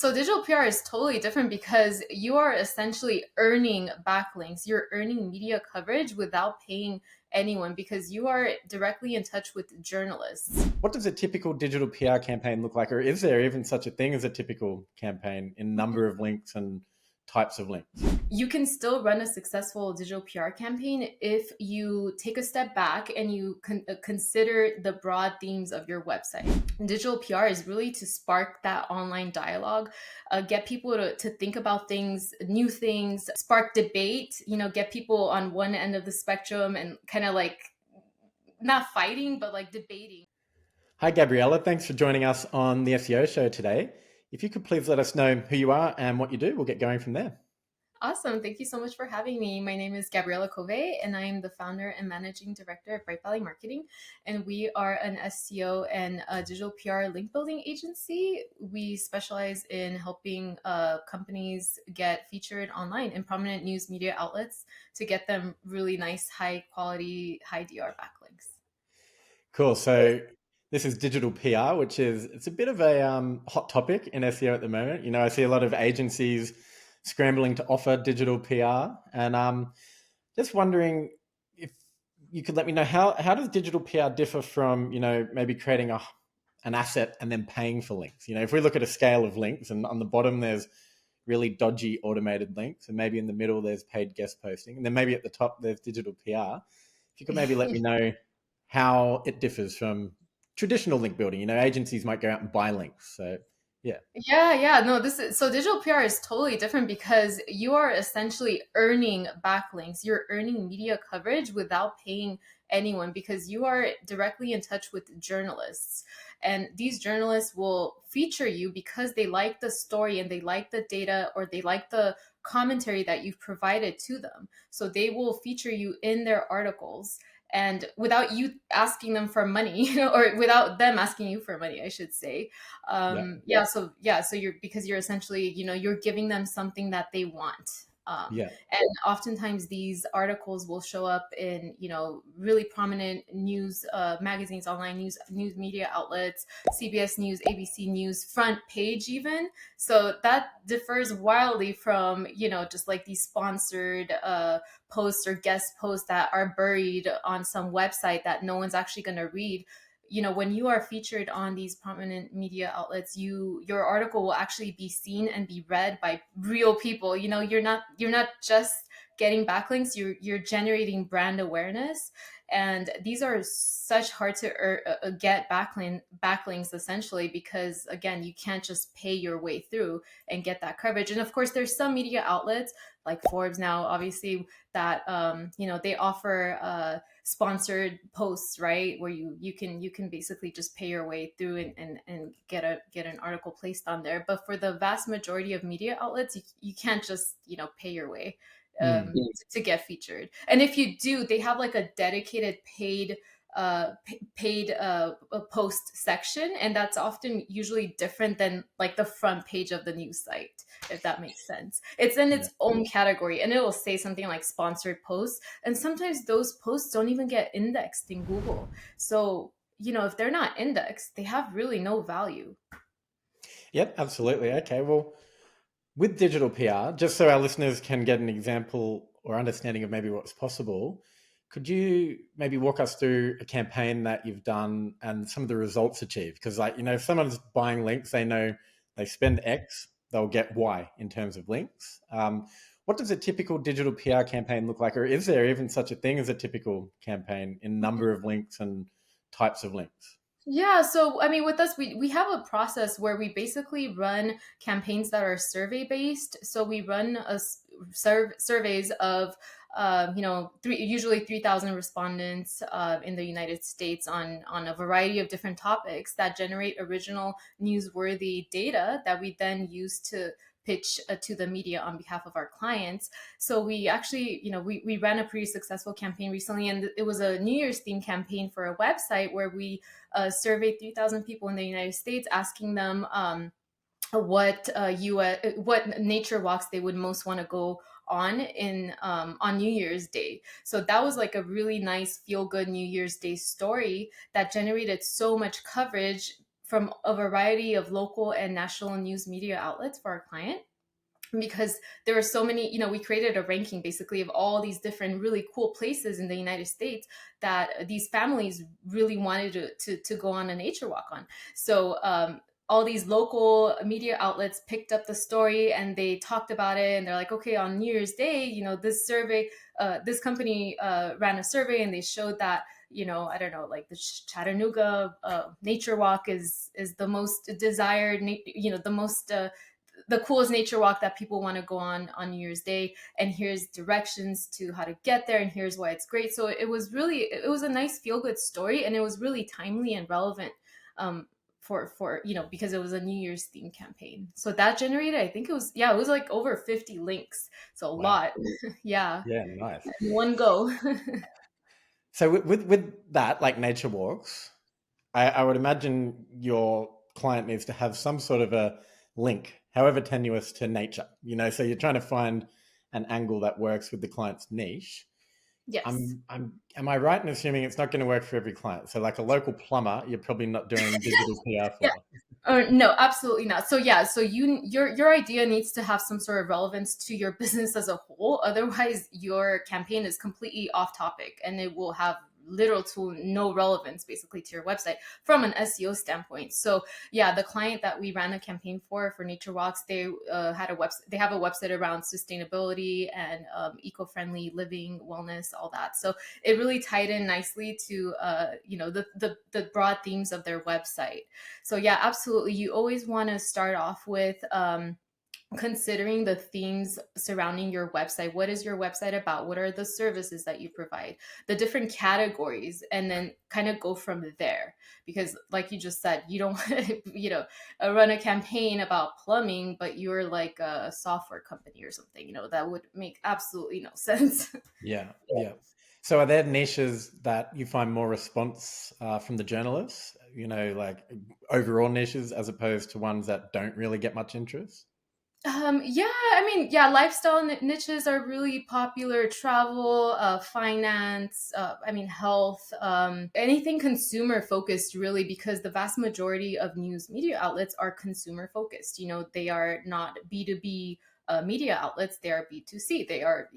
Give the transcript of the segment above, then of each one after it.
So digital PR is totally different because you are essentially earning backlinks. You're earning media coverage without paying anyone because you are directly in touch with journalists. What does a typical digital PR campaign look like? Or is there even such a thing as a typical campaign in number of links and types of links? You can still run a successful digital PR campaign if you take a step back and you consider the broad themes of your website. And digital PR is really to spark that online dialogue, get people to think about things, new things, spark debate, get people on one end of the spectrum and kind of like not fighting, but like debating. Hi, Gabriela. Thanks for joining us on the SEO Show today. If you could please let us know who you are and what you do, we'll get going from there. Awesome. Thank you so much for having me. My name is Gabriela Covay, and I am the founder and managing director of Bright Valley Marketing. And we are an SEO and digital PR link building agency. We specialize in helping companies get featured online in prominent news media outlets to get them really nice, high quality, high DR backlinks. Cool. So this is digital PR, which is it's a bit of a hot topic in SEO at the moment. I see a lot of agencies scrambling to offer digital PR, and just wondering if you could let me know how does digital PR differ from maybe creating an asset and then paying for links. If we look at a scale of links, and on the bottom there's really dodgy automated links, and maybe in the middle there's paid guest posting, and then maybe at the top there's digital PR. If you could maybe let me know how it differs from traditional link building. Agencies might go out and buy links. So, yeah. Yeah. No, this is so digital PR is totally different because you are essentially earning backlinks. You're earning media coverage without paying anyone because you are directly in touch with journalists. And these journalists will feature you because they like the story and they like the data or they like the commentary that you've provided to them. So they will feature you in their articles and without you asking them for money or without them asking you for money, I should say. Yeah. So you're essentially, you're giving them something that they want. Yeah. And oftentimes these articles will show up in, really prominent news magazines, online news media outlets, CBS News, ABC News, front page even. So that differs wildly from, just like these sponsored posts or guest posts that are buried on some website that no one's actually going to read. When you are featured on these prominent media outlets, your article will actually be seen and be read by real people. You're not just getting backlinks, you're generating brand awareness. And these are such hard to get backlinks essentially, because again, you can't just pay your way through and get that coverage. And of course, there's some media outlets like Forbes now, obviously, that they offer sponsored posts, right, where you can basically just pay your way through and get an article placed on there. But for the vast majority of media outlets, you can't just pay your way to get featured. And if you do, they have like a dedicated paid post section, and that's often usually different than like the front page of the news site, if that makes sense. It's in its own category, and it will say something like sponsored posts, and sometimes those posts don't even get indexed in Google. So if they're not indexed, they have really no value. Yep, absolutely. Okay, well, with digital PR, just so our listeners can get an example or understanding of maybe what's possible, could you maybe walk us through a campaign that you've done and some of the results achieved? Because if someone's buying links, they know they spend X, they'll get Y in terms of links. What does a typical digital PR campaign look like? Or is there even such a thing as a typical campaign in number of links and types of links? Yeah, so I mean, with us, we have a process where we basically run campaigns that are survey based. So we run surveys of, usually 3,000 respondents in the United States on a variety of different topics that generate original newsworthy data that we then use to pitch to the media on behalf of our clients. So we actually, we ran a pretty successful campaign recently, and it was a New Year's theme campaign for a website where we surveyed 3,000 people in the United States, asking them what nature walks they would most want to go on New Year's Day. So that was like a really nice feel good New Year's Day story that generated so much coverage from a variety of local and national news media outlets for our client, because there were so many, we created a ranking basically of all these different really cool places in the United States that these families really wanted to go on a nature walk on. So all these local media outlets picked up the story and they talked about it, and they're like, okay, on New Year's Day, this survey, this company ran a survey, and they showed that, I don't know, like the Chattanooga nature walk is the most desired, the most the coolest nature walk that people want to go on New Year's Day, and here's directions to how to get there, and here's why it's great. So it was a nice feel good story, and it was really timely and relevant, for because it was a New Year's theme campaign. So that generated, I think it was like over 50 links, so a Wow. lot. Yeah, Yeah, nice. in one go. So with that, like nature walks, I would imagine your client needs to have some sort of a link, however tenuous, to nature. So you're trying to find an angle that works with the client's niche. Yes. Am I right in assuming it's not going to work for every client? So like a local plumber, you're probably not doing digital PR Yeah. for. No, absolutely not. So yeah, so your idea needs to have some sort of relevance to your business as a whole. Otherwise, your campaign is completely off topic, and it will have little to no relevance basically to your website from an SEO standpoint. So yeah, the client that we ran a campaign for Nature Walks, they had a website. They have a website around sustainability and eco-friendly living, wellness, all that. So it really tied in nicely to the broad themes of their website. So yeah, absolutely. You always want to start off with considering the themes surrounding your website. What is your website about? What are the services that you provide? The different categories, and then kind of go from there. Because like you just said, you don't run a campaign about plumbing, but you're like a software company or something. That would make absolutely no sense. Yeah, yeah. So are there niches that you find more response from the journalists? Like overall niches as opposed to ones that don't really get much interest? Yeah, I mean, yeah, lifestyle niches are really popular. Travel, finance, health, anything consumer focused, really, because the vast majority of news media outlets are consumer focused. They are not B2B media outlets. They are B2C. They are,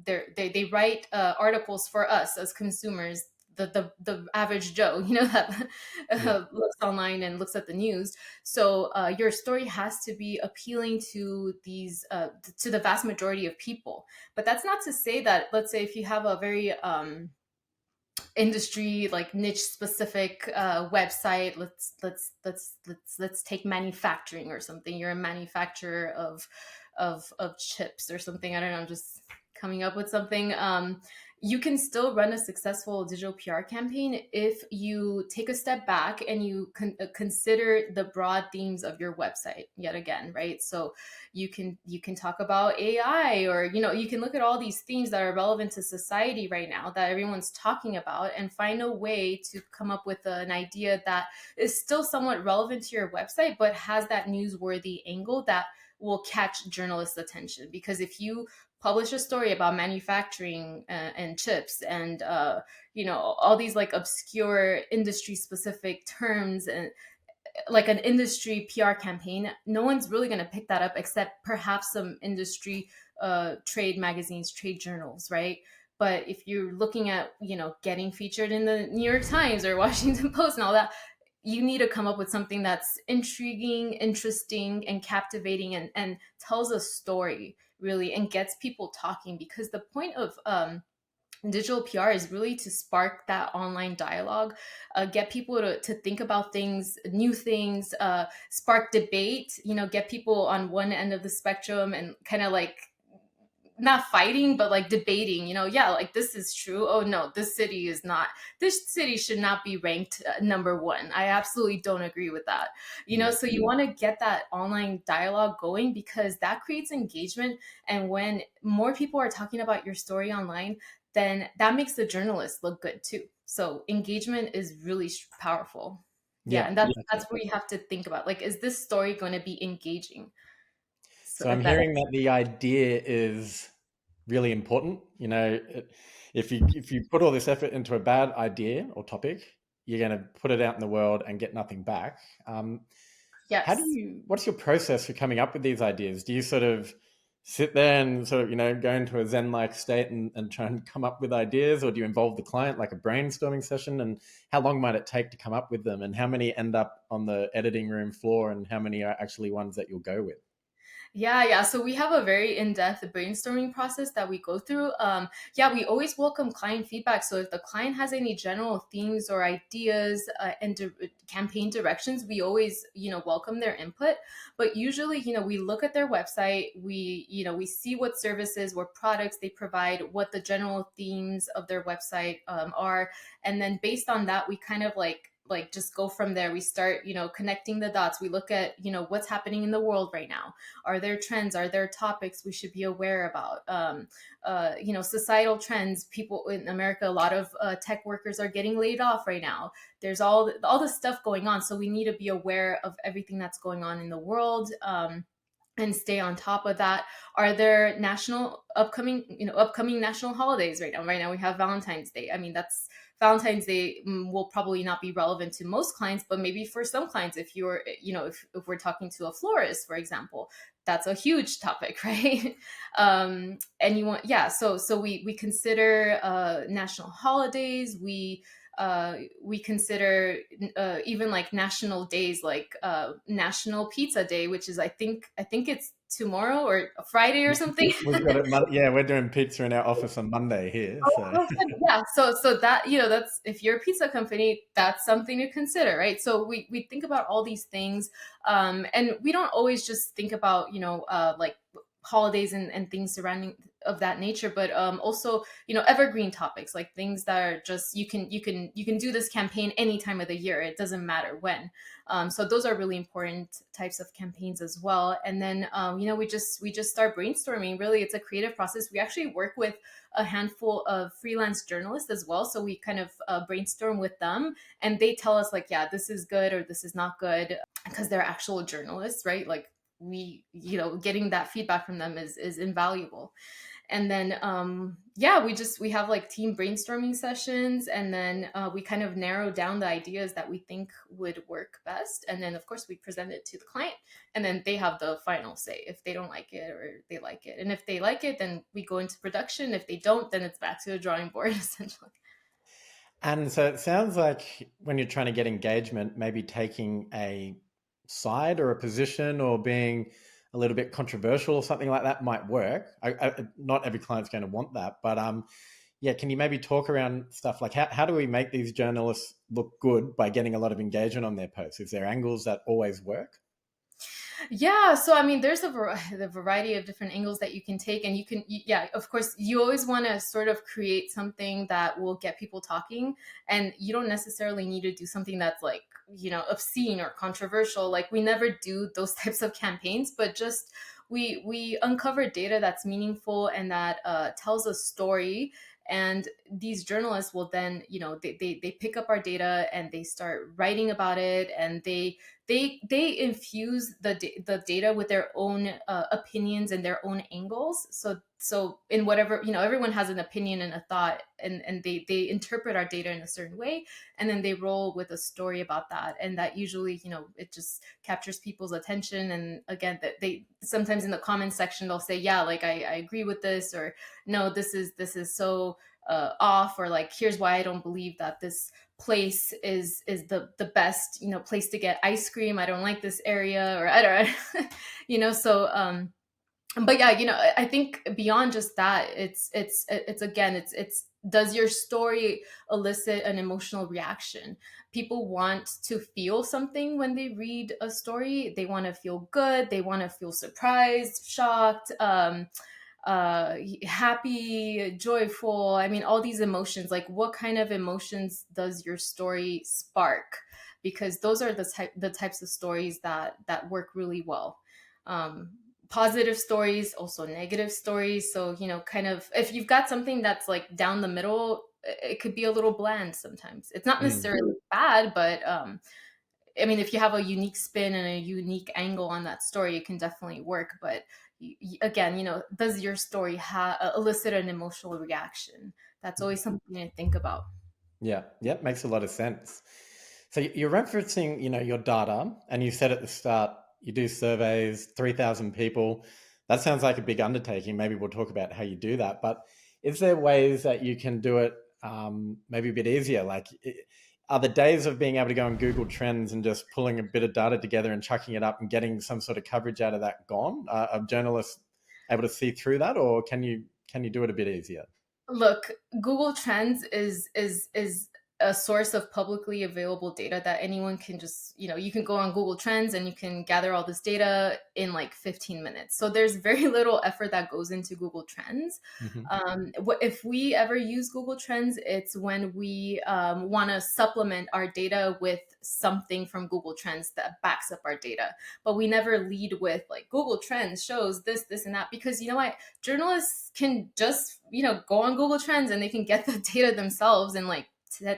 they write articles for us as consumers, the average Joe, that Yeah. looks online and looks at the news. So your story has to be appealing to to the vast majority of people. But that's not to say that, let's say, if you have a very industry, like niche specific website, let's take manufacturing or something. You're a manufacturer of chips or something. I don't know. I'm just coming up with something. You can still run a successful digital PR campaign if you take a step back and you consider the broad themes of your website yet again, right? So you can talk about AI, or you can look at all these themes that are relevant to society right now that everyone's talking about, and find a way to come up with an idea that is still somewhat relevant to your website, but has that newsworthy angle that will catch journalists' attention. Because if you publish a story about manufacturing and chips and all these like obscure industry specific terms, and like an industry PR campaign, no one's really going to pick that up except perhaps some industry trade magazines, trade journals, right? But if you're looking at getting featured in the New York Times or Washington Post and all that, you need to come up with something that's intriguing, interesting, and captivating, and tells a story really, and gets people talking. Because the point of digital PR is really to spark that online dialogue, get people to think about things, new things, spark debate, get people on one end of the spectrum and kind of like not fighting, but like debating, yeah, like this is true. Oh no, this city should not be ranked number one. I absolutely don't agree with that. Yeah. So you want to get that online dialogue going, because that creates engagement. And when more people are talking about your story online, then that makes the journalist look good too. So engagement is really powerful. Yeah, Yeah. and that's where you have to think about, like, is this story going to be engaging? So So I'm if that hearing that the idea is really important. If you put all this effort into a bad idea or topic, you're going to put it out in the world and get nothing back. Yes. What's your process for coming up with these ideas? Do you sort of sit there and sort of, go into a Zen-like state and try and come up with ideas, or do you involve the client like a brainstorming session? And how long might it take to come up with them? And how many end up on the editing room floor, and how many are actually ones that you'll go with? Yeah, yeah. So we have a very in-depth brainstorming process that we go through. Yeah, we always welcome client feedback. So if the client has any general themes or ideas and campaign directions, we always, welcome their input. But usually, we look at their website, we see what services, what products they provide, what the general themes of their website are, and then based on that, we kind of like just go from there. We start, connecting the dots. We look at, what's happening in the world right now. Are there trends? Are there topics we should be aware about? Societal trends. People in America, a lot of tech workers are getting laid off right now. There's all this stuff going on, so we need to be aware of everything that's going on in the world. And stay on top of that. Are there upcoming national holidays right now? Right now we have Valentine's Day. I mean, that's Valentine's Day will probably not be relevant to most clients, but maybe for some clients, if you're, if we're talking to a florist, for example, that's a huge topic, right? And you want, yeah. So we consider national holidays. We consider even like national days, like National Pizza Day, which is I think it's tomorrow or Friday or something. We've got it. Yeah, we're doing pizza in our office on Monday here. So Oh, yeah. So that, that's, if you're a pizza company, that's something to consider, right? So we think about all these things, and we don't always just think about, like holidays and things surrounding of that nature, but also, evergreen topics, like things that are just, you can do this campaign any time of the year. It doesn't matter when. So those are really important types of campaigns as well. And then, we just start brainstorming. Really, it's a creative process. We actually work with a handful of freelance journalists as well. So we kind of brainstorm with them, and they tell us like, yeah, this is good or this is not good, because they're actual journalists, right? Like getting that feedback from them is invaluable. And then yeah, we have like team brainstorming sessions, and then we kind of narrow down the ideas that we think would work best, and then of course we present it to the client, and then they have the final say if they don't like it or they like it. And if they like it, then we go into production. If they don't, then it's back to the drawing board essentially. And so it sounds like when you're trying to get engagement, maybe taking a side or a position or being a little bit controversial or something like that might work. Not every client's going to want that, but yeah, can you maybe talk around stuff like how do we make these journalists look good by getting a lot of engagement on their posts? Is there angles that always work? Yeah, so I mean, there's the variety of different angles that you can take, and yeah, of course, you always want to sort of create something that will get people talking, and you don't necessarily need to do something that's like, obscene or controversial. Like we never do those types of campaigns, but just we uncover data that's meaningful and that tells a story. And these journalists will then, they pick up our data and they start writing about it, and they infuse the data with their own opinions and their own angles. So in whatever, everyone has an opinion and a thought, and they interpret our data in a certain way, and then they roll with a story about that, and that usually, it just captures people's attention. And again, that they sometimes in the comments section they'll say, yeah, like I agree with this, or no, this is so off, or like here's why I don't believe that this place is the best, place to get ice cream. I don't like this area, or I don't so but yeah, I think beyond just that, it's again, it's does your story elicit an emotional reaction? People want to feel something when they read a story. They want to feel good, they want to feel surprised, shocked, happy, joyful. I mean, all these emotions. Like, what kind of emotions does your story spark? Because those are the types of stories that work really well. Um, Positive stories, also negative stories. So, kind of, if you've got something that's like down the middle, it could be a little bland sometimes. It's not Mm. necessarily bad, but I mean, if you have a unique spin and a unique angle on that story, it can definitely work. But again, does your story elicit an emotional reaction? That's always something to think about. Yeah, yeah, makes a lot of sense. So you're referencing, your data, and you said at the start you do surveys, 3,000 people. That sounds like a big undertaking. Maybe we'll talk about how you do that. But is there ways that you can do it maybe a bit easier? Like, are the days of being able to go on Google Trends and just pulling a bit of data together and chucking it up and getting some sort of coverage out of that gone? Are journalists able to see through that, or can you do it a bit easier? Look, Google Trends is a source of publicly available data that anyone can just, you can go on Google Trends and you can gather all this data in like 15 minutes. So there's very little effort that goes into Google Trends. Hmm. If we ever use Google Trends, it's when we want to supplement our data with something from Google Trends that backs up our data. But we never lead with like Google Trends shows this, this, and that, because you know what? Journalists can just, go on Google Trends and they can get the data themselves in like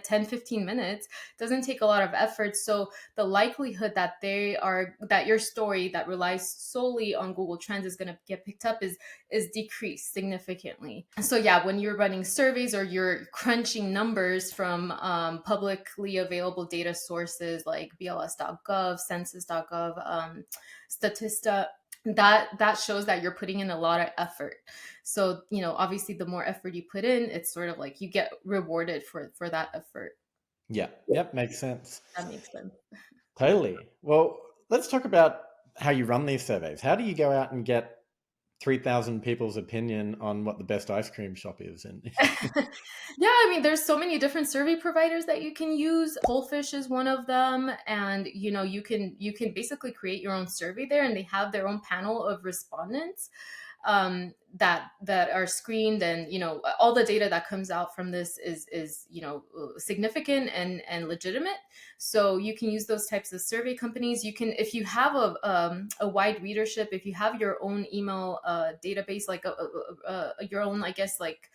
10, 15 minutes. It doesn't take a lot of effort. So the likelihood that that your story that relies solely on Google Trends is going to get picked up is decreased significantly. So yeah, when you're running surveys or you're crunching numbers from publicly available data sources like BLS.gov, census.gov, Statista, that shows that you're putting in a lot of effort. So obviously the more effort you put in, it's sort of like you get rewarded for that effort. Yeah, yep, makes sense. That makes sense. Totally. Well, let's talk about how you run these surveys. How do you go out and get 3,000 people's opinion on what the best ice cream shop is? And Yeah, I mean, there's so many different survey providers that you can use. Pollfish is one of them, and you can basically create your own survey there, and they have their own panel of respondents that are screened, and all the data that comes out from this is significant and legitimate. So you can use those types of survey companies. You can, if you have a wide readership, if you have your own email database, like your own, I guess, like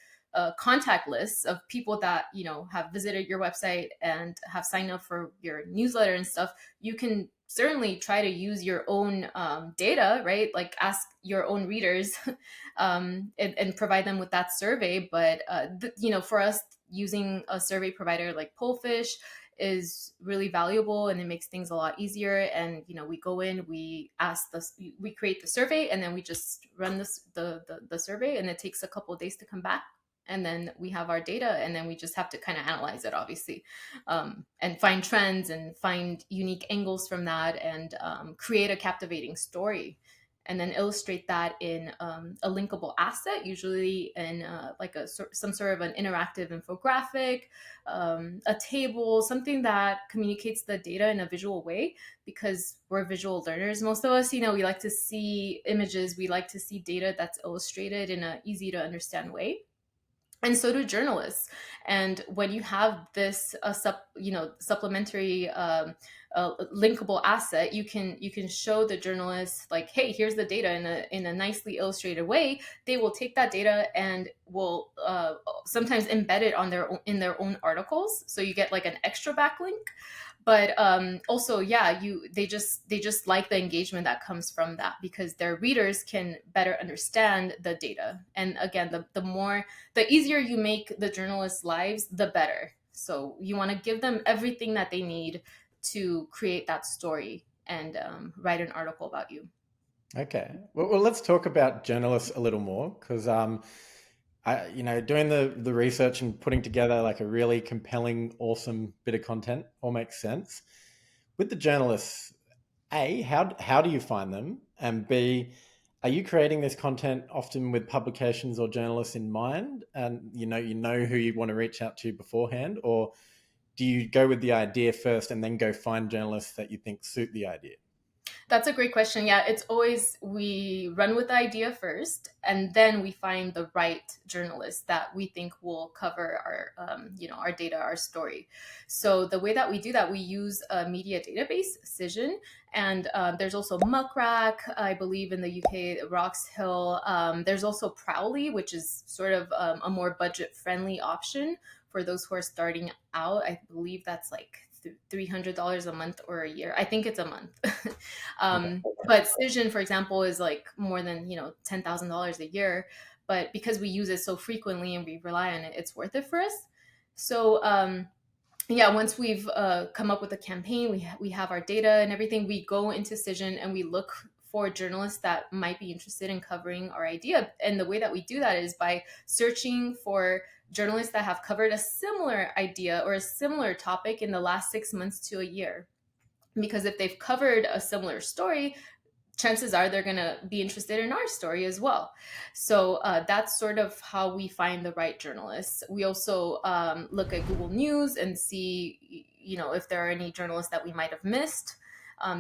contact lists of people that have visited your website and have signed up for your newsletter and stuff, you can certainly try to use your own data, right? Like ask your own readers and provide them with that survey. But for us, using a survey provider like Pollfish is really valuable, and it makes things a lot easier. And we go in, we create the survey, and then we just run the survey, and it takes a couple of days to come back, and then we have our data, and then we just have to kind of analyze it, obviously, and find trends and find unique angles from that, and create a captivating story, and then illustrate that in a linkable asset, usually in like some sort of an interactive infographic, a table, something that communicates the data in a visual way, because we're visual learners. Most of us, we like to see images, we like to see data that's illustrated in an easy to understand way, and so do journalists. And when you have this supplementary linkable asset, you can show the journalists like, hey, here's the data in a nicely illustrated way. They will take that data and will sometimes embed it in their own articles, so you get like an extra backlink. But also, yeah, they just like the engagement that comes from that, because their readers can better understand the data. And again, the easier you make the journalists' lives, the better. So you want to give them everything that they need to create that story and write an article about you. okay, well, let's talk about journalists a little more, because doing the research and putting together like a really compelling, awesome bit of content all makes sense. With the journalists, A, how do you find them? And B, are you creating this content often with publications or journalists in mind, and you know who you want to reach out to beforehand, or do you go with the idea first and then go find journalists that you think suit the idea? That's a great question. Yeah, it's always, we run with the idea first, and then we find the right journalist that we think will cover our data, our story. So the way that we do that, we use a media database, Cision, and there's also Muckrack, I believe in the UK, Rocks Hill. There's also Prowly, which is sort of a more budget-friendly option for those who are starting out. I believe that's like $300 a month or a year. I think it's a month. But Cision, for example, is like more than $10,000 a year. But because we use it so frequently and we rely on it, it's worth it for us. So yeah, once we've come up with a campaign, we have our data and everything. We go into Cision and we look for journalists that might be interested in covering our idea. And the way that we do that is by searching for journalists that have covered a similar idea or a similar topic in the last 6 months to a year. Because if they've covered a similar story, chances are they're going to be interested in our story as well. So that's sort of how we find the right journalists. We also look at Google News and see, if there are any journalists that we might have missed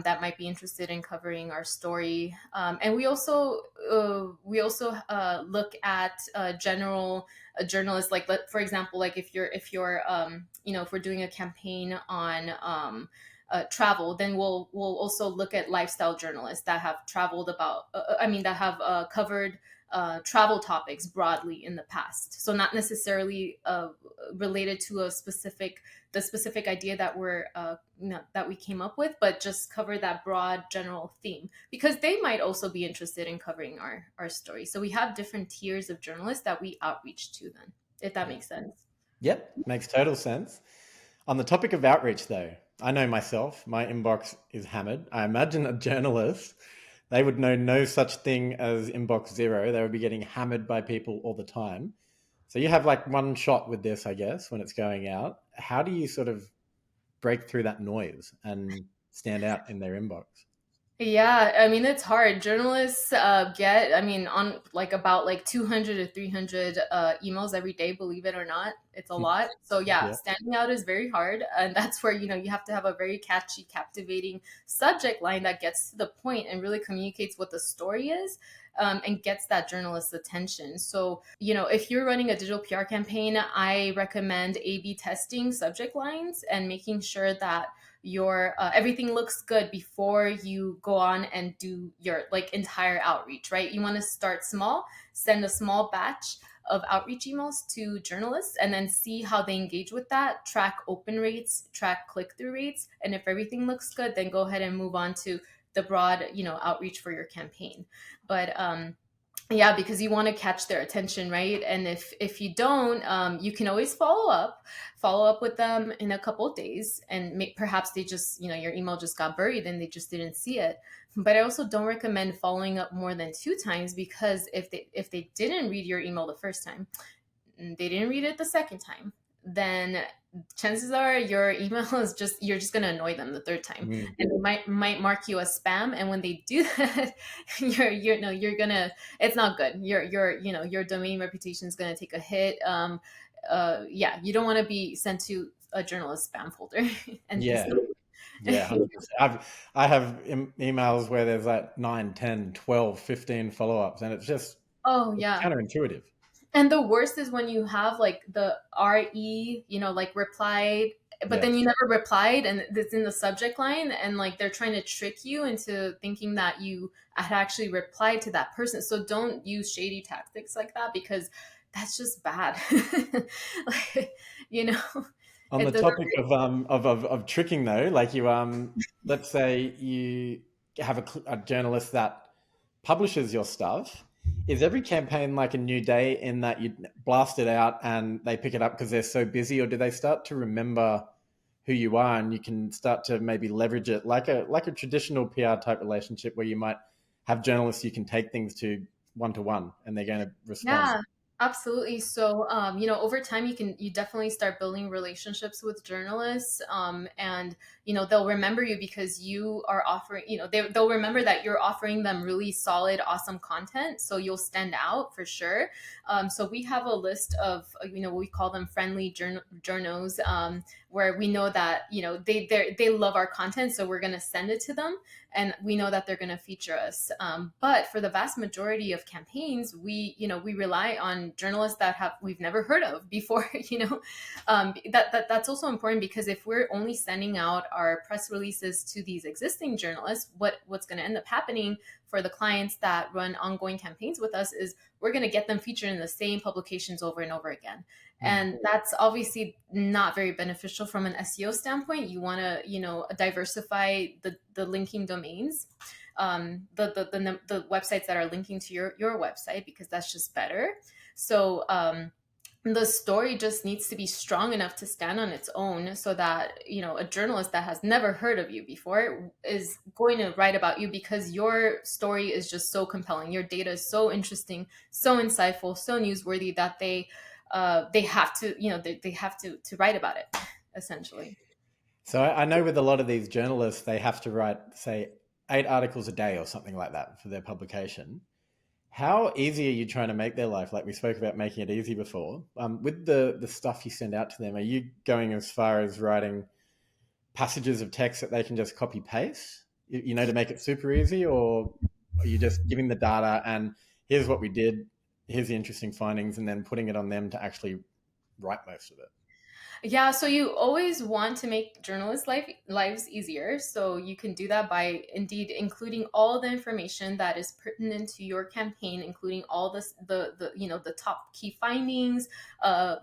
that might be interested in covering our story. And we also look at general journalists, like, for example, like if you're if we're doing a campaign on travel, then we'll also look at lifestyle journalists that have traveled about. That have covered travel topics broadly in the past. So not necessarily related to the specific idea that that we came up with, but just cover that broad general theme, because they might also be interested in covering our story. So we have different tiers of journalists that we outreach to, then, if that makes sense. Yep, makes total sense. On the topic of outreach, though, I know myself, my inbox is hammered. I imagine a journalist, they would know no such thing as inbox zero. They would be getting hammered by people all the time. So you have like one shot with this, I guess, when it's going out. How do you sort of break through that noise and stand out in their inbox? Yeah, it's hard. Journalists get, on like about like 200 to 300 emails every day, believe it or not. It's a lot. So yeah, Yeah. standing out is very hard. And that's where, you have to have a very catchy, captivating subject line that gets to the point and really communicates what the story is. And gets that journalist's attention. So, if you're running a digital PR campaign, I recommend A/B testing subject lines and making sure that your everything looks good before you go on and do your like entire outreach, right? You want to start small, send a small batch of outreach emails to journalists, and then see how they engage with that, track open rates, track click-through rates, and if everything looks good, then go ahead and move on to the broad outreach for your campaign. But yeah, because you want to catch their attention, right? And if you don't, you can always follow up with them in a couple of days, and perhaps they just, your email just got buried and they just didn't see it. But I also don't recommend following up more than 2 times, because if they didn't read your email the first time, they didn't read it the second time, then chances are your email is you're just going to annoy them the third time, and they might mark you as spam. And when they do that, you're gonna, it's not good. Your domain reputation is going to take a hit. Yeah, you don't want to be sent to a journalist spam folder. And Yeah. Yeah, 100%. I have emails where there's like 9, 10, 12, 15 follow-ups, and it's just oh yeah. counterintuitive. And the worst is when you have like the RE, like replied, but then Yes. you never replied, and it's in the subject line, and like they're trying to trick you into thinking that you had actually replied to that person. So don't use shady tactics like that, because that's just bad. Like, you know, On the it doesn't. topic of tricking though, like you let's say you have a journalist that publishes your stuff. Is every campaign like a new day in that you blast it out and they pick it up because they're so busy, or do they start to remember who you are and you can start to maybe leverage it like a traditional PR type relationship where you might have journalists you can take things to one and they're going to respond? Yeah, absolutely. So, over time, you definitely start building relationships with journalists, and they'll remember you because you are offering. They'll remember that you're offering them really solid, awesome content. So you'll stand out for sure. So we have a list of we call them friendly journos, where we know that they love our content, so we're gonna send it to them, and we know that they're going to feature us. But for the vast majority of campaigns, we rely on journalists that we've never heard of before. That's also important, because if we're only sending out our press releases to these existing journalists, what's going to end up happening for the clients that run ongoing campaigns with us is we're going to get them featured in the same publications over and over again. And that's obviously not very beneficial from an SEO standpoint. You want to, diversify the linking domains, the websites that are linking to your website, because that's just better. So, the story just needs to be strong enough to stand on its own, so that, you know, a journalist that has never heard of you before is going to write about you because your story is just so compelling, your data is so interesting, so insightful, so newsworthy that they have to, you know, they have to write about it, essentially. So I know with a lot of these journalists, they have to write, say, 8 articles a day or something like that for their publication. How easy are you trying to make their life? Like we spoke about making it easy before. With the stuff you send out to them, are you going as far as writing passages of text that they can just copy paste, you know, to make it super easy? Or are you just giving the data and here's what we did, here's the interesting findings, and then putting it on them to actually write most of it? Yeah, so you always want to make journalists' lives easier. So you can do that by indeed including all the information that is pertinent to your campaign, including all the you know, the top key findings,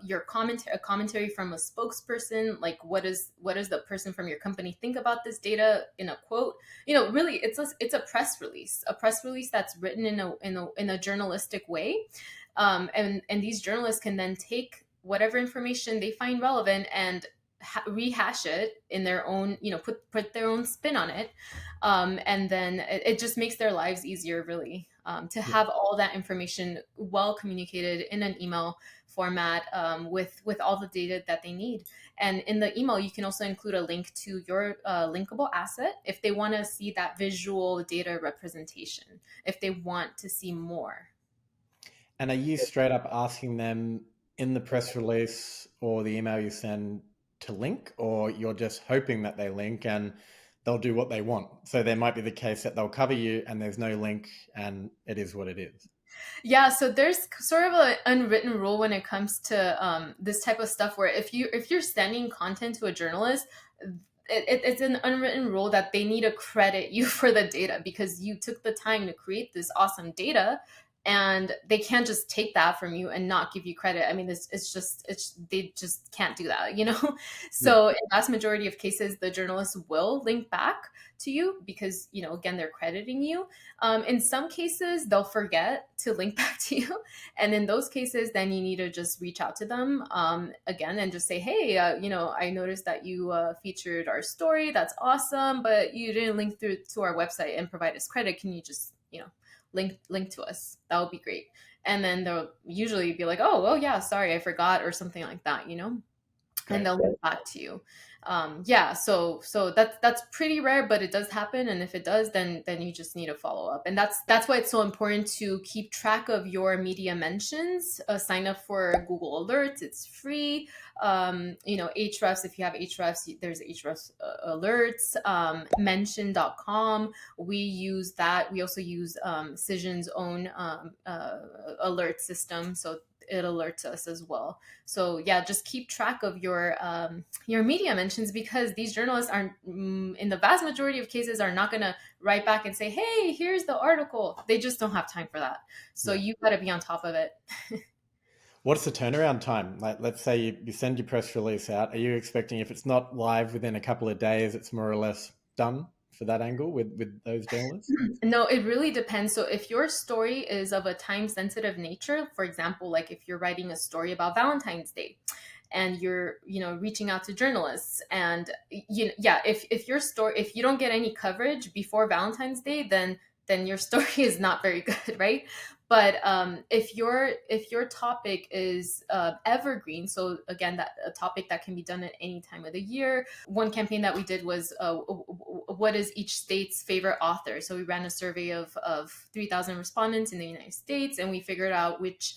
your commentary, a commentary from a spokesperson, like what does the person from your company think about this data in a quote. You know, really, it's a press release that's written in a journalistic way, and these journalists can then take whatever information they find relevant and rehash it in their own, you know, put their own spin on it, and then it just makes their lives easier, really, to Yeah. have all that information well communicated in an email format, with all the data that they need. And in the email, you can also include a link to your linkable asset if they want to see that visual data representation, if they want to see more. And are you straight up asking them in the press release or the email you send to link, or you're just hoping that they link and they'll do what they want? So there might be the case that they'll cover you and there's no link and it is what it is. Yeah, so there's sort of an unwritten rule when it comes to this type of stuff, where if you're sending content to a journalist, it's an unwritten rule that they need to credit you for the data because you took the time to create this awesome data, and they can't just take that from you and not give you credit. I mean, it's they just can't do that, you know. Yeah. So in vast majority of cases, the journalists will link back to you because, you know, again, they're crediting you. In some cases, they'll forget to link back to you. And in those cases, then you need to just reach out to them, again, and just say, hey, you know, I noticed that you featured our story. That's awesome. But you didn't link through to our website and provide us credit. Can you just, you know, link to us? That would be great. And then they'll usually be like, oh, well, yeah, sorry, I forgot, or something like that, you know, and Great. they'll link back to you. Yeah, so that's pretty rare, but it does happen. And if it does, then you just need to follow up. And that's why it's so important to keep track of your media mentions. Sign up for Google Alerts; it's free. You know, Ahrefs, if you have Ahrefs, there's Ahrefs alerts. Mention.com, we use that. We also use Cision's own alert system, so it alerts us as well. So yeah, just keep track of your media mentions, because these journalists are, in the vast majority of cases, are not going to write back and say, hey, here's the article. They just don't have time for that. So Yeah. you got to be on top of it. What's the turnaround time? Like, let's say you send your press release out. Are you expecting if it's not live within a couple of days, it's more or less done for that angle with those journalists? No, it really depends. So if your story is of a time sensitive nature, for example, like if you're writing a story about Valentine's Day and you're, you know, reaching out to journalists, and yeah, if your story, if you don't get any coverage before Valentine's Day, then your story is not very good, right? But if your topic is evergreen, so again, that a topic that can be done at any time of the year. One campaign that we did was, what is each state's favorite author? So we ran a survey of 3,000 respondents in the United States, and we figured out which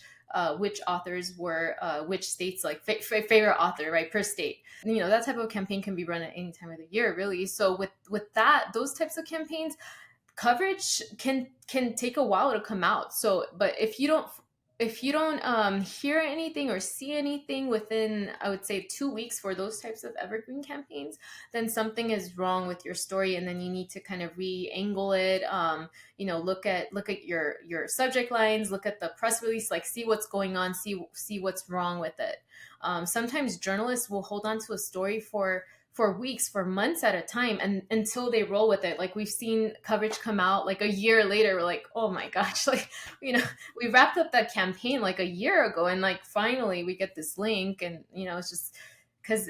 authors were, which states, like favorite author, right, per state. And, you know, that type of campaign can be run at any time of the year, really. So with those types of campaigns, coverage can take a while to come out. So, but if you don't hear anything or see anything within, I would say, 2 weeks for those types of evergreen campaigns, then something is wrong with your story, and then you need to kind of re-angle it. You know, look at your subject lines, look at the press release, like see what's going on, see what's wrong with it. Sometimes journalists will hold on to a story for weeks, for months at a time, and until they roll with it. Like we've seen coverage come out like a year later, we're like, oh my gosh, like, we wrapped up that campaign like a year ago, and like finally we get this link, and it's just because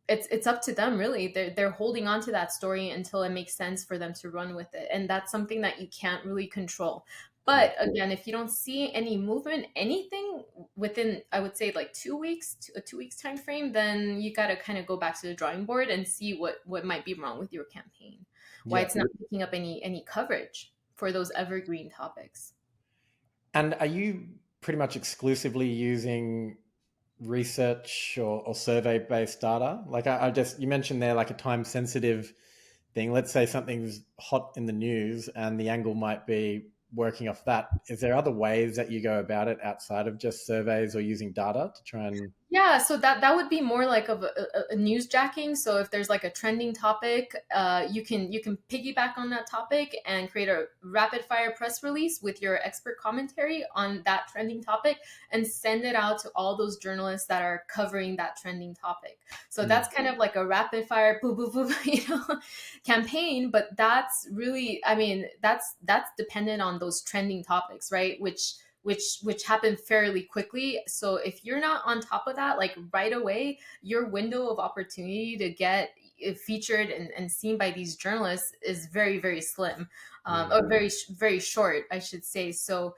it's up to them, really. They're holding on to that story until it makes sense for them to run with it, and that's something that you can't really control. Yeah. But again, if you don't see any movement, anything within, I would say, like 2 weeks, a 2 weeks time frame, then you got to kind of go back to the drawing board and see what might be wrong with your campaign, why Yeah. it's not picking up any coverage for those evergreen topics. And are you pretty much exclusively using research or survey based data? Like I just, you mentioned there like a time sensitive thing. Let's say something's hot in the news and the angle might be working off that. Is there other ways that you go about it outside of just surveys or using data to try and? Yeah, so that would be more like of a news jacking. So if there's like a trending topic, you can piggyback on that topic and create a rapid fire press release with your expert commentary on that trending topic and send it out to all those journalists that are covering that trending topic. So that's kind of like a rapid fire boo boo boo, campaign. But that's really, I mean, that's dependent on those trending topics, right? Which happen fairly quickly. So if you're not on top of that, like right away, your window of opportunity to get featured and seen by these journalists is very, very slim, or very, very short, I should say. So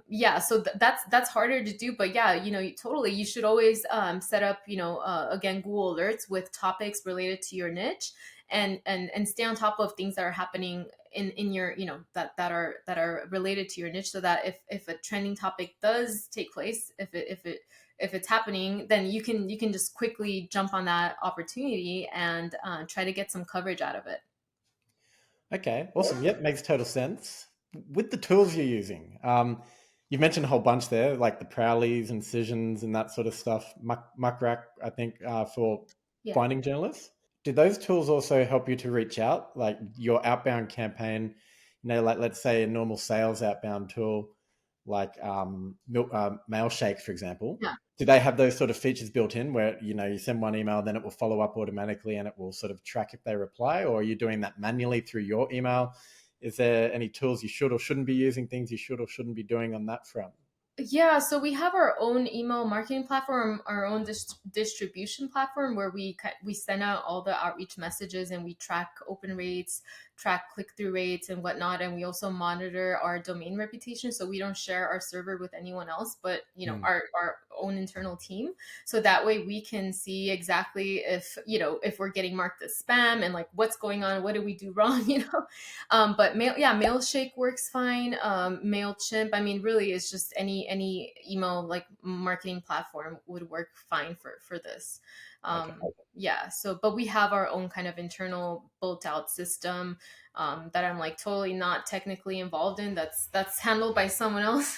yeah, so that's harder to do. But yeah, totally, you should always set up, again, Google alerts with topics related to your niche, and stay on top of things that are happening in your, that are related to your niche, so that if a trending topic does take place, if it's happening, then you can just quickly jump on that opportunity and try to get some coverage out of it. Okay, awesome. Yep, makes total sense. With the tools you're using, you've mentioned a whole bunch there, like the Prowleys, Incisions, and that sort of stuff. Muckrack, I think, for Yeah. finding journalists. Do those tools also help you to reach out, like your outbound campaign? Like let's say a normal sales outbound tool, like Mailshake, for example. Yeah. Do they have those sort of features built in where you send one email, then it will follow up automatically and it will sort of track if they reply, or are you doing that manually through your email? Is there any tools you should or shouldn't be using, things you should or shouldn't be doing on that front? Yeah, so we have our own email marketing platform, our own distribution platform, where we send out all the outreach messages, and we track open rates, track click through rates, and whatnot. And we also monitor our domain reputation, so we don't share our server with anyone else, but our own internal team. So that way we can see exactly if we're getting marked as spam, and like what's going on, what did we do wrong, but Mailshake works fine. Mailchimp, I mean, really, it's just any email like marketing platform would work fine for this. Okay. Yeah. So, but we have our own kind of internal built out system that I'm like totally not technically involved in. That's handled by someone else.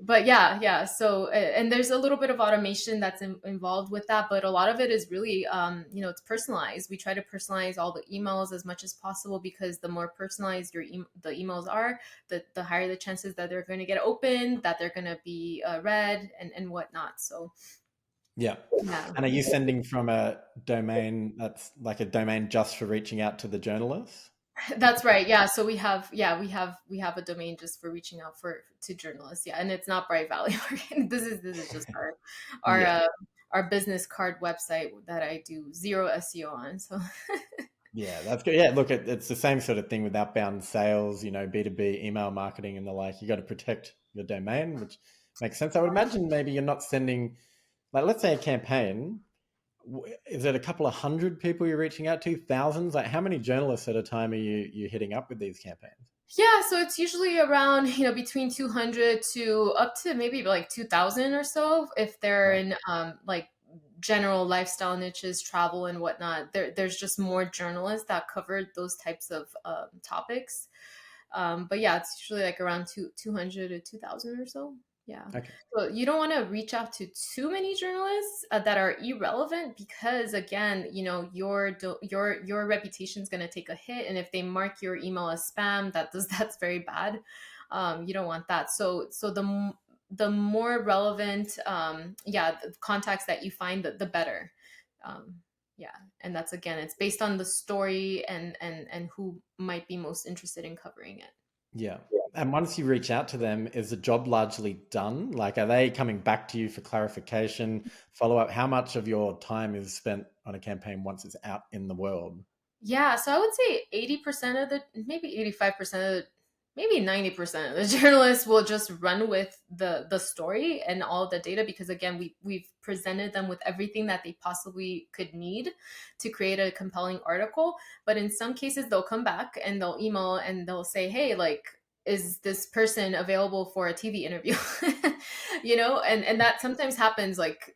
But yeah. So, and there's a little bit of automation that's involved with that, but a lot of it is really, it's personalized. We try to personalize all the emails as much as possible, because the more personalized the emails are, the higher the chances that they're going to get opened, that they're going to be read, and whatnot. So Yeah. yeah. And are you sending from a domain that's like a domain just for reaching out to the journalists? That's right. Yeah. So we have a domain just for reaching out to journalists. Yeah, and it's not Bright Valley. This is just our Yeah. uh, our business card website that I do zero SEO on. So Yeah, that's good. Yeah, look, it's the same sort of thing with outbound sales, B2B email marketing and the like. You got to protect your domain, which makes sense. I would imagine maybe you're not sending, like, let's say a campaign. Is it a couple of hundred people you're reaching out to? Thousands? Like, how many journalists at a time are you hitting up with these campaigns? yeah, so it's usually around, between 200 to up to maybe like 2,000 or so, if they're Wow. in like general lifestyle niches, travel and whatnot. There's just more journalists that covered those types of topics. But yeah, it's usually like around 200 to 2,000 or so. Yeah. Okay. So you don't want to reach out to too many journalists that are irrelevant, because again, your reputation is going to take a hit, and if they mark your email as spam, that's very bad. You don't want that. So the more relevant, the contacts that you find, the better. Um, Yeah, and that's, again, it's based on the story and who might be most interested in covering it. Yeah. And once you reach out to them, is the job largely done? Like, are they coming back to you for clarification, follow up? How much of your time is spent on a campaign once it's out in the world? Yeah, so I would say 80% of the, maybe 85% of the, maybe 90% of the journalists will just run with the story and all the data, because again, we've presented them with everything that they possibly could need to create a compelling article. But in some cases they'll come back and they'll email and they'll say, "Hey, like, is this person available for a TV interview?" And that sometimes happens, like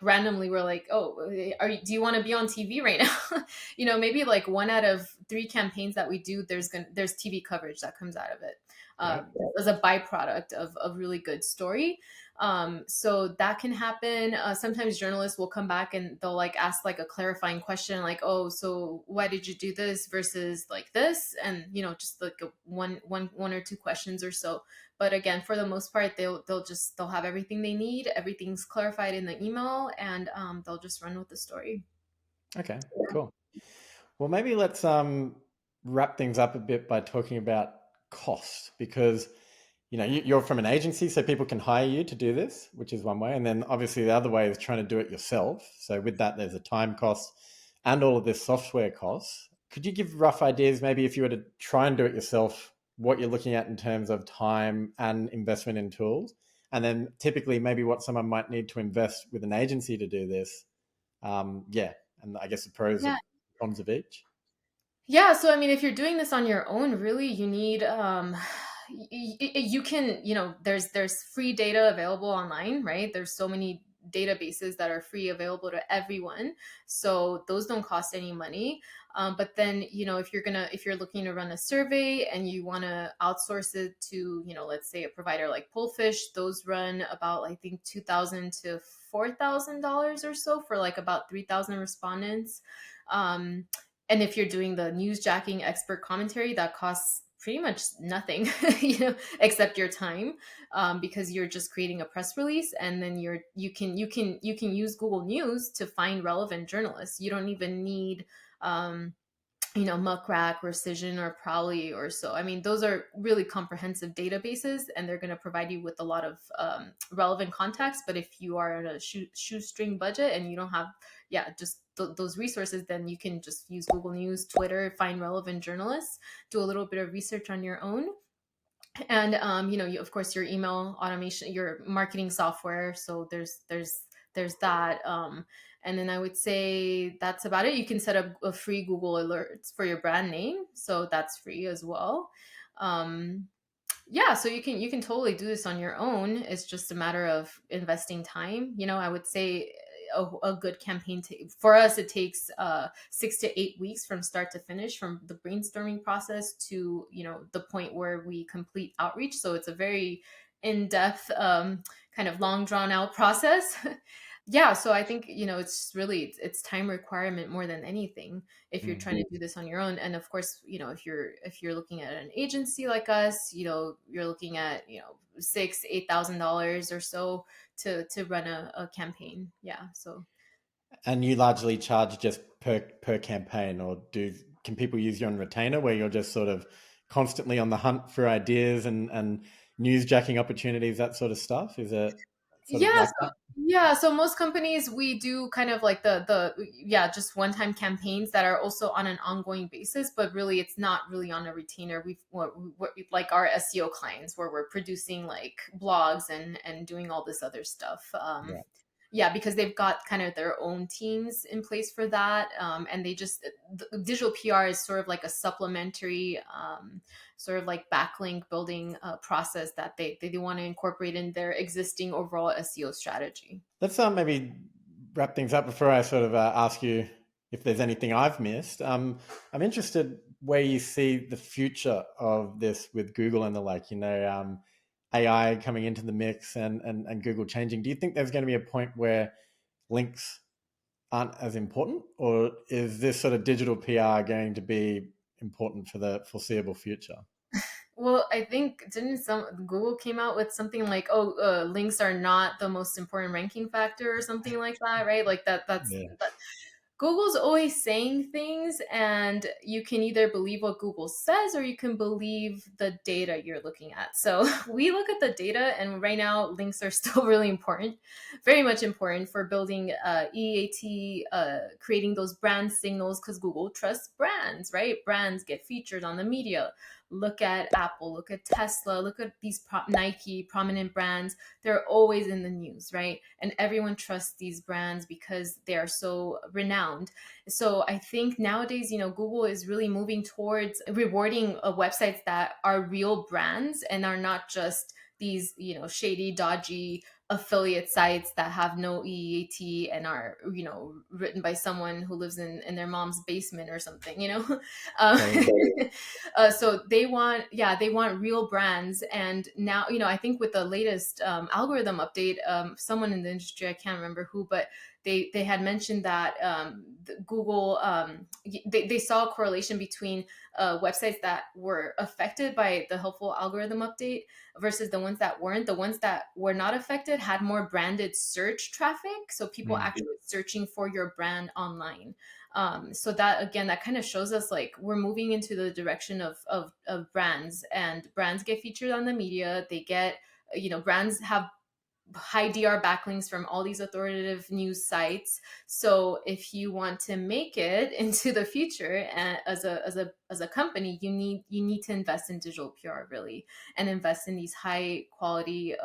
randomly. We're like, "Oh, do you want to be on TV right now?" Maybe like one out of three campaigns that we do, there's TV coverage that comes out of it, Great. as a byproduct of a really good story. So that can happen. Sometimes journalists will come back and they'll like ask like a clarifying question, like, "Oh, so why did you do this versus like this?" And just like one or two questions or so. But again, for the most part, they'll have everything they need. Everything's clarified in the email, and they'll just run with the story. Okay, cool. Well, maybe let's wrap things up a bit by talking about cost, because you're from an agency, so people can hire you to do this, which is one way, and then obviously the other way is trying to do it yourself. So with that, there's a time cost and all of this software costs. Could you give rough ideas, maybe if you were to try and do it yourself, what you're looking at in terms of time and investment in tools, and then typically maybe what someone might need to invest with an agency to do this? Yeah, and I guess the pros Yeah. and cons of each. Yeah, so I mean, if you're doing this on your own, really, you need you can, there's free data available online, right? There's so many databases that are free available to everyone, so those don't cost any money. But then, if you're looking to run a survey and you want to outsource it to, let's say a provider like Pullfish, those run about, I think, $2,000 to $4,000 or so for like about 3,000 respondents. And if you're doing the newsjacking expert commentary, that costs pretty much nothing, except your time, because you're just creating a press release, and then you can use Google News to find relevant journalists. You don't even need Muck Rack or Cision or Prowly or so. I mean, those are really comprehensive databases, and they're going to provide you with a lot of relevant context. But if you are on a shoestring budget and you don't have, yeah, just those resources, then you can just use Google News, Twitter, find relevant journalists, do a little bit of research on your own, and of course, your email automation, your marketing software. So there's that. And then I would say that's about it. You can set up a free Google alerts for your brand name, so that's free as well. Yeah, so you can totally do this on your own. It's just a matter of investing time. I would say a good campaign for us, it takes 6 to 8 weeks from start to finish, from the brainstorming process to the point where we complete outreach. So it's a very in-depth, kind of long drawn out process. Yeah, so I think it's time requirement more than anything if you're Mm. trying to do this on your own. And of course, if you're looking at an agency like us, you're looking at $6,000 to $8,000 or so to run a campaign. Yeah, so And you largely charge just per campaign, or can people use you on retainer where you're just sort of constantly on the hunt for ideas and newsjacking opportunities, that sort of stuff? Is it sort of yeah, like so that? yeah, so most companies, we do kind of like the yeah, just one time campaigns that are also on an ongoing basis, but really it's not really on a retainer. Like our SEO clients, where we're producing like blogs and doing all this other stuff. Right. Yeah, because they've got kind of their own teams in place for that, and the digital PR is sort of like a supplementary, sort of like backlink building process that they want to incorporate in their existing overall SEO strategy. Let's maybe wrap things up before I sort of ask you if there's anything I've missed. I'm interested where you see the future of this with Google and the like, AI coming into the mix and Google changing. Do you think there's going to be a point where links aren't as important, or is this sort of digital PR going to be important for the foreseeable future? Well, I think didn't some Google came out with something like, "Oh, links are not the most important ranking factor," or something like that, right? Like that. Yeah. Google's always saying things, and you can either believe what Google says or you can believe the data you're looking at. So we look at the data, and right now, links are still really important, very much important for building EAT, creating those brand signals, because Google trusts brands, right? Brands get featured on the media. Look at Apple, look at Tesla, look at these Nike, prominent brands. They're always in the news, right? And everyone trusts these brands because they are so renowned. So I think nowadays, Google is really moving towards rewarding websites that are real brands and are not just these, shady, dodgy affiliate sites that have no EAT and are, written by someone who lives in their mom's basement or something. Um, Totally. so they want real brands. And now, I think with the latest algorithm update, someone in the industry, I can't remember who, but they had mentioned that Google, they saw a correlation between websites that were affected by the helpful algorithm update versus the ones that weren't. The ones that were not affected had more branded search traffic, so people actually searching for your brand online. So that, again, that kind of shows us like we're moving into the direction of brands, and brands get featured on the media. They get, brands have high DR backlinks from all these authoritative news sites. So if you want to make it into the future, as a company, you need to invest in digital PR, really, and invest in these high quality,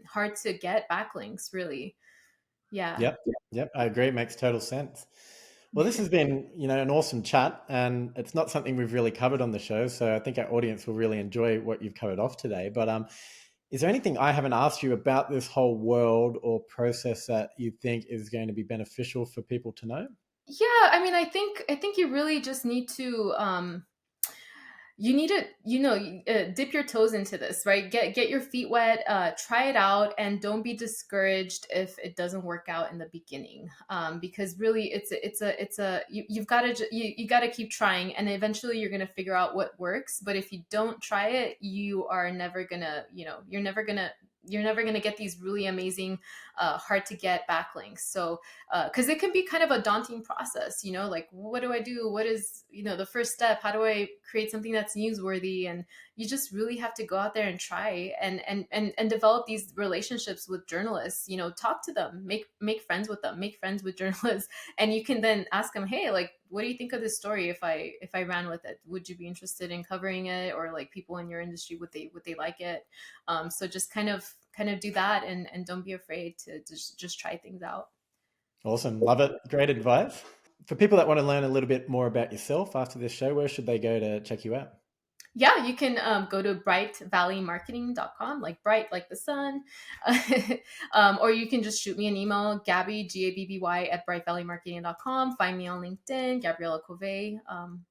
hard to get backlinks, really. Yeah. Yep. I agree. It makes total sense. Well, this has been, an awesome chat, and it's not something we've really covered on the show. So I think our audience will really enjoy what you've covered off today. But is there anything I haven't asked you about this whole world or process that you think is going to be beneficial for people to know? Yeah, I mean, I think you really just need to dip your toes into this, right? Get your feet wet, try it out, and don't be discouraged if it doesn't work out in the beginning, because really you've got to you got to keep trying, and eventually you're going to figure out what works. But if you don't try it, you are never gonna, you're never gonna get these really amazing, hard to get backlinks. So because it can be kind of a daunting process, like, what do I do? What is, the first step? How do I create something that's newsworthy? And you just really have to go out there and try, and develop these relationships with journalists. Talk to them, make friends with them, make friends with journalists, and you can then ask them, hey, like, what do you think of this story? If I ran with it, would you be interested in covering it? Or like, people in your industry, would they like it? So just kind of do that, and don't be afraid to just try things out. Awesome. Love it. Great advice. For people that want to learn a little bit more about yourself after this show, where should they go to check you out? Yeah, you can go to brightvalleymarketing.com, like bright, like the sun. Or you can just shoot me an email, Gabby, Gabby, at brightvalleymarketing.com. Find me on LinkedIn, Gabriela Covay.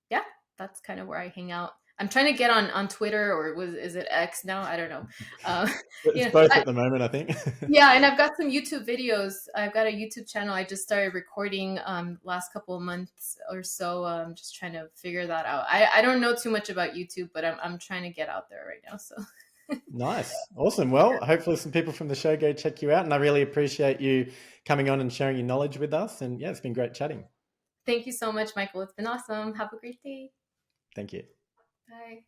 Yeah, that's kind of where I hang out. I'm trying to get on Twitter, or is it X now? I don't know. Uh, It's yeah, both at the moment, I think. yeah, and I've got some YouTube videos. I've got a YouTube channel I just started recording last couple of months or so. I'm just trying to figure that out. I don't know too much about YouTube, but I'm trying to get out there right now. So Nice. Awesome. Well, hopefully some people from the show go check you out. And I really appreciate you coming on and sharing your knowledge with us. And yeah, it's been great chatting. thank you so much, Michael. It's been awesome. Have a great day. Thank you. Bye.